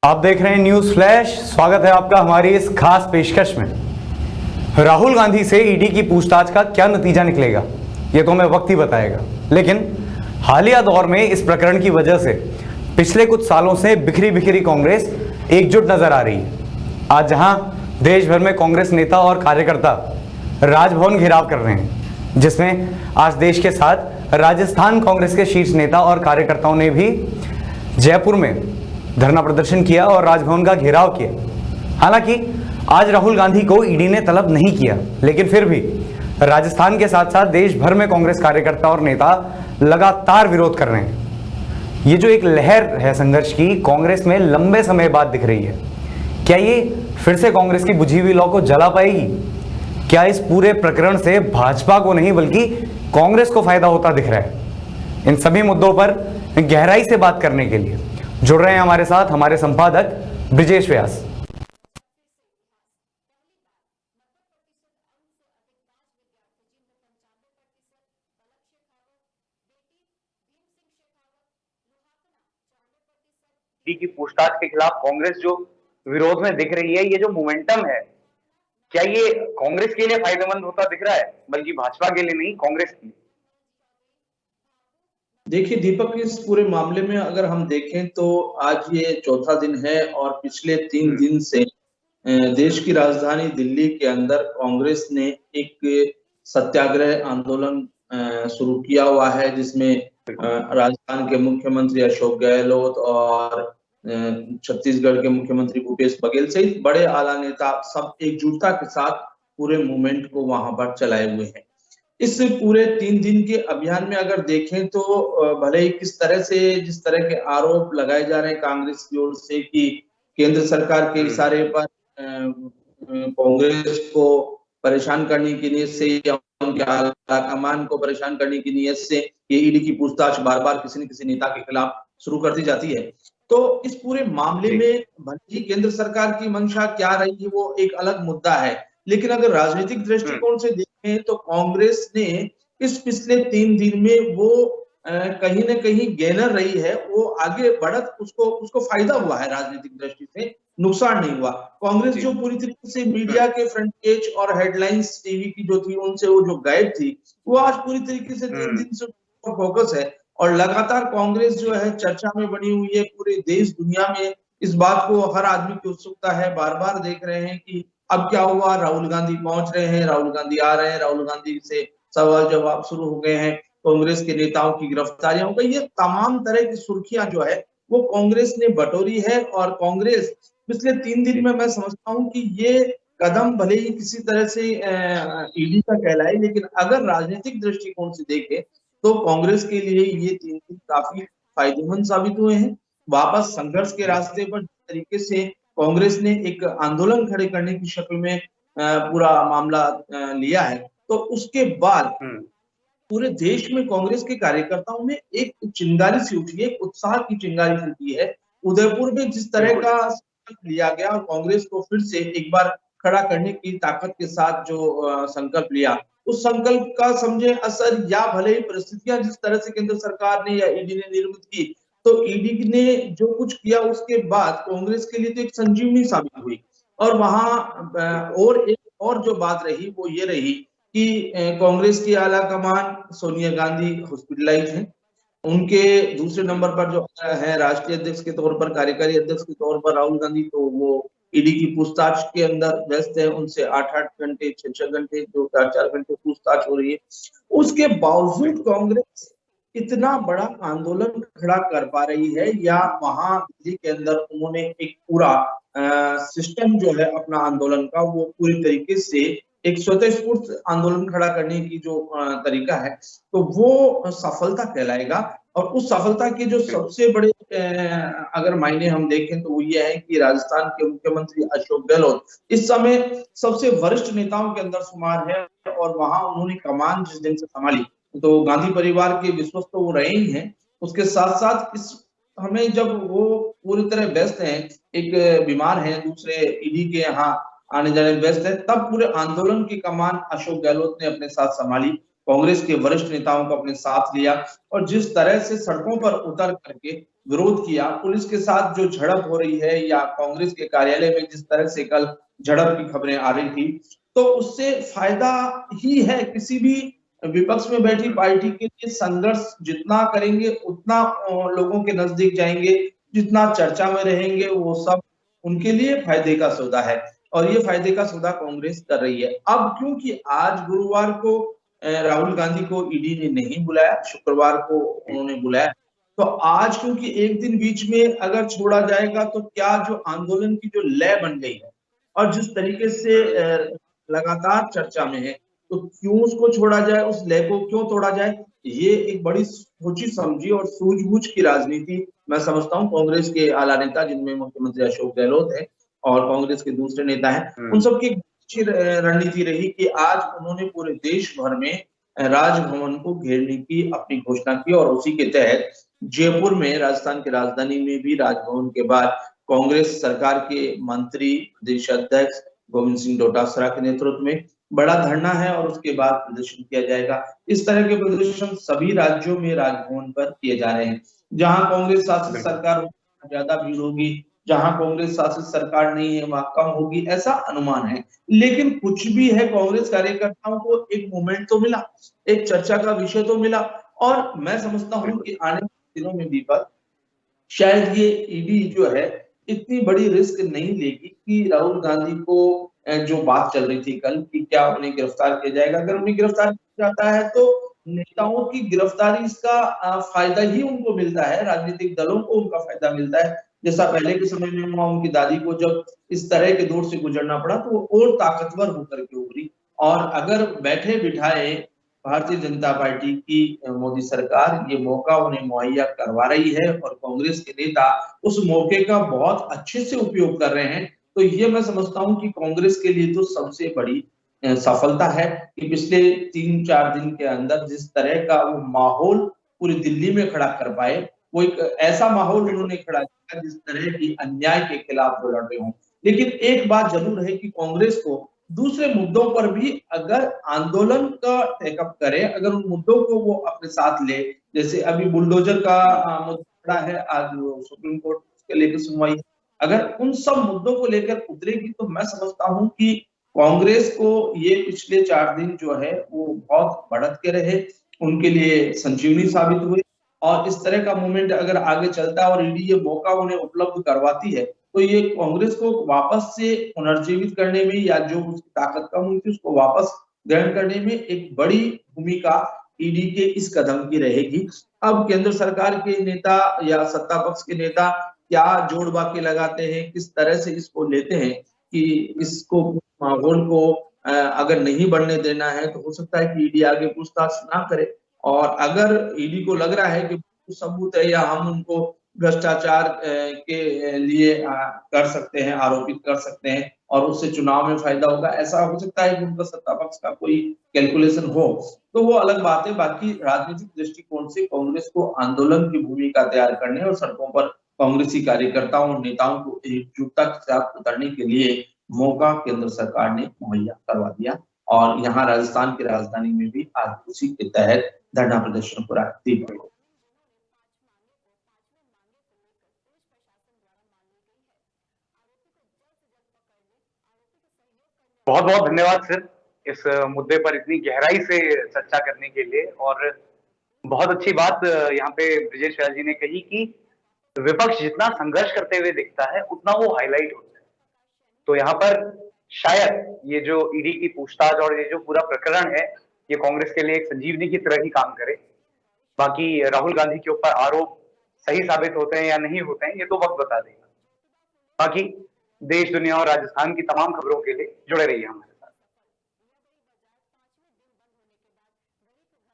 आप देख रहे हैं न्यूज फ्लैश। स्वागत है आपका हमारी इस खास पेशकश में। राहुल गांधी से ईडी की पूछताछ का क्या नतीजा निकलेगा ये तो हमें वक्त ही बताएगा, लेकिन हालिया दौर में इस प्रकरण की वजह से पिछले कुछ सालों से बिखरी बिखरी कांग्रेस एकजुट नजर आ रही है। आज जहां देश भर में कांग्रेस नेता और कार्यकर्ता राजभवन घेराव कर रहे हैं, जिसमें आज देश के साथ राजस्थान कांग्रेस के शीर्ष नेता और कार्यकर्ताओं ने भी जयपुर में धरना प्रदर्शन किया और राजभवन का घेराव किया। हालांकि आज राहुल गांधी को ईडी ने तलब नहीं किया, लेकिन फिर भी राजस्थान के साथ साथ देश भर में कांग्रेस कार्यकर्ता और नेता लगातार विरोध कर रहे हैं। ये जो एक लहर है संघर्ष की, कांग्रेस में लंबे समय बाद दिख रही है। क्या ये फिर से कांग्रेस की बुझी हुई लौ को जला पाएगी? क्या इस पूरे प्रकरण से भाजपा को नहीं बल्कि कांग्रेस को फायदा होता दिख रहा है? इन सभी मुद्दों पर गहराई से बात करने के लिए जुड़ रहे हैं हमारे साथ हमारे संपादक ब्रिजेश व्यास। ईडी की पूछताछ के खिलाफ कांग्रेस जो विरोध में दिख रही है, ये जो मोमेंटम है, क्या ये कांग्रेस के लिए फायदेमंद होता दिख रहा है, बल्कि भाजपा के लिए नहीं, कांग्रेस के लिए? देखिए दीपक, इस पूरे मामले में अगर हम देखें तो आज ये चौथा दिन है और पिछले 3 दिन से देश की राजधानी दिल्ली के अंदर कांग्रेस ने एक सत्याग्रह आंदोलन शुरू किया हुआ है, जिसमें राजस्थान के मुख्यमंत्री अशोक गहलोत और छत्तीसगढ़ के मुख्यमंत्री भूपेश बघेल सहित बड़े आला नेता सब एकजुटता के साथ पूरे मूवमेंट को वहां पर चलाए हुए हैं। इस पूरे 3 दिन के अभियान में अगर देखें तो भले ही किस तरह से जिस तरह के आरोप लगाए जा रहे हैं कांग्रेस की ओर से कि केंद्र सरकार के इशारे पर कांग्रेस को परेशान करने की नीयत से या उनके आला कमान को परेशान करने की नीयत से ये ईडी की पूछताछ बार बार किसी न किसी नेता के खिलाफ शुरू कर दी जाती है। तो इस पूरे मामले में भले ही केंद्र सरकार की मंशा क्या रही वो एक अलग मुद्दा है, लेकिन अगर राजनीतिक दृष्टिकोण से देखें तो कांग्रेस ने इस पिछले 3 दिन में वो कहीं न कहीं गेनर रही है, वो आगे बढ़त उसको फायदा हुआ है, राजनीतिक दृष्टि से नुकसान नहीं हुआ। कांग्रेस जो पूरी तरीके से मीडिया के फ्रंट पेज और हेडलाइंस टीवी की जो थी उनसे वो जो गायब थी, वो आज पूरी तरीके से 3 दिन से फोकस है और लगातार कांग्रेस जो है चर्चा में बनी हुई है। पूरे देश दुनिया में इस बात को हर आदमी की उत्सुकता है, बार बार देख रहे हैं कि अब क्या हुआ, राहुल गांधी पहुंच रहे हैं, राहुल गांधी आ रहे हैं, राहुल गांधी से सवाल जवाब शुरू हो गए हैं, कांग्रेस के नेताओं की गिरफ्तारियां हो गई। ये तमाम तरह की सुर्खियां जो है वो कांग्रेस ने बटोरी है और कांग्रेस पिछले 3 दिन में मैं समझता हूं कि ये कदम भले ही किसी तरह से ईडी का कहलाए, लेकिन अगर राजनीतिक दृष्टिकोण से देखें तो कांग्रेस के लिए ये 3 दिन काफी फायदेमंद साबित हुए हैं। वापस संघर्ष के रास्ते पर जिस तरीके से कांग्रेस ने एक आंदोलन खड़े करने की शक्ल में पूरा मामला लिया है, तो उसके बाद पूरे देश में कांग्रेस के कार्यकर्ताओं में एक चिंगारी सी उठी है, एक उत्साह की चिंगारी सी उठी है। उदयपुर में जिस तरह का संकल्प लिया गया और कांग्रेस को फिर से एक बार खड़ा करने की ताकत के साथ जो संकल्प लिया, उस संकल्प का समझे असर या भले ही परिस्थितियां जिस तरह से केंद्र सरकार ने या ईडी ने निर्मित की, तो ईडी ने जो कुछ किया उसके बाद कांग्रेस के लिए तो एक संजीवनी साबित हुई। और वहां और एक और जो बात रही वो ये रही कि कांग्रेस की आला कमान सोनिया गांधी हॉस्पिटलाइज है, उनके दूसरे नंबर पर जो है राष्ट्रीय अध्यक्ष के तौर पर, कार्यकारी अध्यक्ष के तौर पर राहुल गांधी, तो वो ईडी की पूछताछ के अंदर व्यस्त है। उनसे 8-8 घंटे 6-6 घंटे जो 4-4 घंटे पूछताछ हो रही है। उसके बावजूद कांग्रेस इतना बड़ा आंदोलन खड़ा कर पा रही है या वहां दिल्ली के अंदर उन्होंने एक पूरा सिस्टम जो है अपना आंदोलन का वो पूरी तरीके से एक स्वतःस्फूर्त आंदोलन खड़ा करने की जो तरीका है, तो वो सफलता कहलाएगा। और उस सफलता के जो सबसे बड़े अगर मायने हम देखें तो वो ये है कि राजस्थान के मुख्यमंत्री अशोक गहलोत इस समय सबसे वरिष्ठ नेताओं के अंदर शुमार है और वहां उन्होंने कमान जिस दिन से संभाली, तो गांधी परिवार के विश्वस्त तो वो रहे ही हैं, उसके साथ साथ इस हमें जब वो पूरी तरह व्यस्त हैं, एक बीमार है, दूसरे ईडी के यहाँ आने जाने व्यस्त है, तब पूरे आंदोलन की कमान अशोक गहलोत ने अपने साथ संभाली कांग्रेस के वरिष्ठ नेताओं को अपने साथ लिया और जिस तरह से सड़कों पर उतर करके विरोध किया, पुलिस के साथ जो झड़प हो रही है या कांग्रेस के कार्यालय में जिस तरह से कल झड़प की खबरें आ रही थी, तो उससे फायदा ही है। किसी भी विपक्ष में बैठी पार्टी के लिए संघर्ष जितना करेंगे उतना लोगों के नजदीक जाएंगे, जितना चर्चा में रहेंगे वो सब उनके लिए फायदे का सौदा है और ये फायदे का सौदा कांग्रेस कर रही है। अब क्योंकि आज गुरुवार को राहुल गांधी को ईडी ने नहीं बुलाया, शुक्रवार को उन्होंने बुलाया, तो आज क्योंकि एक दिन बीच में अगर छोड़ा जाएगा तो क्या जो आंदोलन की जो लय बन गई है और जिस तरीके से लगातार चर्चा में है, तो क्यों उसको छोड़ा जाए, उस लय को क्यों तोड़ा जाए, ये एक बड़ी सोची समझी और सूझबूझ की राजनीति मैं समझता हूँ कांग्रेस के आला नेता जिनमें मुख्यमंत्री अशोक गहलोत है और कांग्रेस के दूसरे नेता हैं, उन सबकी अच्छी रणनीति रही कि आज उन्होंने पूरे देश भर में राजभवन को घेरने की अपनी घोषणा की और उसी के तहत जयपुर में, राजस्थान की राजधानी में भी राजभवन के बाद कांग्रेस सरकार के मंत्री, प्रदेश अध्यक्ष गोविंद सिंह डोटासरा के नेतृत्व में बड़ा धरना है और उसके बाद प्रदर्शन किया जाएगा। इस तरह के प्रदर्शन सभी राज्यों में राजभवन पर किए जा रहे हैं। जहां कांग्रेस शासित सरकार होगी ज्यादा भीड़ होगी, जहां कांग्रेस शासित सरकार नहीं है वहां कम होगी, ऐसा अनुमान है। लेकिन कुछ भी है, कांग्रेस कार्यकर्ताओं को एक मोमेंट तो मिला, एक चर्चा का विषय तो मिला और मैं समझता हूँ कि आने वाले दिनों में दीपक शायद ये ईडी जो है इतनी बड़ी रिस्क नहीं लेगी कि राहुल गांधी को जो बात चल रही थी कल कि क्या उन्हें गिरफ्तार किया जाएगा। अगर उन्हें गिरफ्तार किया जाता है तो नेताओं की गिरफ्तारी इसका फायदा ही उनको मिलता है, राजनीतिक दलों को उनका फायदा मिलता है। जैसा पहले के समय में हुआ, उनकी दादी को जब इस तरह के दौर से गुजरना पड़ा तो वो और ताकतवर होकर के उभरी। और अगर बैठे बिठाए भारतीय जनता पार्टी की मोदी सरकार ये मौका उन्हें मुहैया करवा रही है और कांग्रेस के नेता उस मौके का बहुत अच्छे से उपयोग कर रहे हैं, तो ये मैं समझता हूं कि कांग्रेस के लिए तो सबसे बड़ी सफलता है कि पिछले 3-4 दिन के अंदर जिस तरह का वो माहौल पूरी दिल्ली में खड़ा कर पाए, वो एक ऐसा माहौल उन्होंने खड़ा किया जिस तरह की अन्याय के खिलाफ वो लड़ रहे हों। लेकिन एक बात जरूर है कि कांग्रेस को दूसरे मुद्दों पर भी अगर आंदोलन का टेकअप करे, अगर उन मुद्दों को वो अपने साथ ले, जैसे अभी बुलडोजर का मुद्दा है, आज सुप्रीम कोर्ट के लेकर सुनवाई, अगर उन सब मुद्दों को लेकर उतरेगी तो मैं समझता हूं कि कांग्रेस को ये पिछले 4 दिन जो है वो बहुत बढ़त के रहे, उनके लिए संजीवनी साबित हुए और इस तरह का मूवमेंट अगर आगे चलता है और ईडी ये मौका उन्हें उपलब्ध करवाती है तो ये कांग्रेस को वापस से पुनर्जीवित करने में या जो उसकी ताकत कम हुई थी उसको वापस ग्रहण करने में एक बड़ी भूमिका ईडी के इस कदम की रहेगी। अब केंद्र सरकार के नेता या सत्ता पक्ष के नेता क्या जोड़ बाकी लगाते हैं, किस तरह से इसको लेते हैं कि इसको माहौल को अगर नहीं बढ़ने देना है तो हो सकता है कि ईडी आगे पूछताछ ना करे और अगर ईडी को लग रहा है कि सबूत है या हम उनको भ्रष्टाचार के लिए कर सकते हैं, आरोपित कर सकते हैं और उससे चुनाव में फायदा होगा, ऐसा हो सकता है कि उनका सत्ता पक्ष का कोई कैलकुलेशन हो, तो वो अलग बात है। बाकी राजनीतिक दृष्टिकोण से कांग्रेस को आंदोलन की भूमिका तैयार करने और सड़कों पर कांग्रेसी कार्यकर्ताओं और नेताओं को एकजुटता के साथ उतरने के लिए मौका केंद्र सरकार ने मुहैया करवा दिया और यहाँ राजस्थान की राजधानी में भी आज उसी के तहत धरना प्रदर्शन हो रहा है। बहुत बहुत धन्यवाद सर इस मुद्दे पर इतनी गहराई से चर्चा करने के लिए। और बहुत अच्छी बात यहाँ पे ब्रिजेश व्यास जी ने कही कि विपक्ष जितना संघर्ष करते हुए दिखता है उतना वो हाईलाइट होता है। तो यहाँ पर शायद ये जो ईडी की पूछताछ और ये जो पूरा प्रकरण है ये कांग्रेस के लिए एक संजीवनी की तरह ही काम करे। बाकी राहुल गांधी के ऊपर आरोप सही साबित होते हैं या नहीं होते हैं ये तो वक्त बता देगा। बाकी देश, दुनिया और राजस्थान की तमाम खबरों के लिए जुड़े रहिए हमारे।